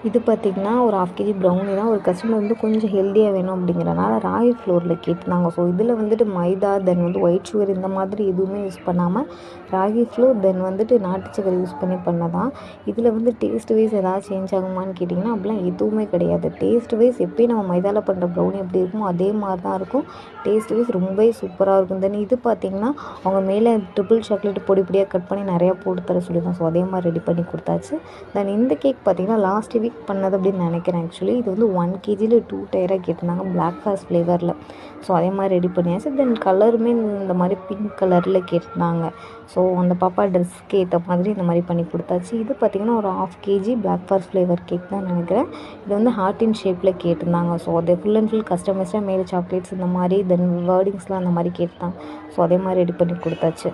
இது பார்த்திங்கன்னா ஒரு 1/2 kg ப்ரௌனி தான். ஒரு கஸ்டமர் வந்து கொஞ்சம் ஹெல்த்தியாக வேணும் அப்படிங்கிறனால ராகி ஃப்ளோரில் கேட்டிருந்தாங்க. ஸோ இதில் வந்துட்டு மைதா தென் வந்து ஒயிட் சுகர் இந்த மாதிரி எதுவுமே யூஸ் பண்ணாமல் ராகி ஃப்ளோர் தென் வந்துட்டு நாட்டு சக்கரை யூஸ் பண்ணதான். இதில் வந்து டேஸ்ட் வைஸ் ஏதாவது சேஞ்ச் ஆகுமான்னு கேட்டிங்கன்னா அப்படிலாம் எதுவுமே கிடையாது. டேஸ்ட் வைஸ் எப்பயும் நம்ம மைதாவில் பண்ணுற ப்ரௌனி எப்படி இருக்குமோ அதே மாதிரி தான் இருக்கும். டேஸ்ட் வைஸ் ரொம்பவே சூப்பராக இருக்கும். தென் இது பார்த்திங்கன்னா அவங்க மேலே ட்ரிபிள் சாக்லேட் பொடி பொடியாக கட் பண்ணி நிறையா போட்டு தர சொல்லி தான். ஸோ அதே மாதிரி ரெடி பண்ணி கொடுத்தாச்சு. தென் இந்த கேக் பார்த்திங்கன்னா லாஸ்ட் வீக் பண்ணது அப்படின்னு நினைக்கிறேன். ஆக்சுவலி இது வந்து 1 kgல 2 டயராக கேட்டிருந்தாங்க பிளாக் ஃபாரஸ்ட் ஃப்ளேவரில். ஸோ அதே மாதிரி ரெடி பண்ணியாச்சு. தென் கலருமே இந்த மாதிரி பிங்க் கலரில் கேட்டிருந்தாங்க. ஸோ அந்த பாப்பா ட்ரெஸ்க்கு ஏற்ற மாதிரி இந்த மாதிரி பண்ணி கொடுத்தாச்சு. இது பார்த்திங்கன்னா ஒரு 1/2 kg black forest flavour cake தான் நினைக்கிறேன். இது வந்து ஹார்ட் இன் ஷேப்பில் கேட்டிருந்தாங்க. ஸோ அதை ஃபுல் அண்ட் ஃபுல் கஸ்டமைஸ்டாக மேலே சாக்லேட்ஸ் இந்த மாதிரி தென் வேர்டிங்ஸ்லாம் அந்த மாதிரி கேட்டாங்க. ஸோ அதே மாதிரி ரெடி பண்ணி கொடுத்தாச்சு.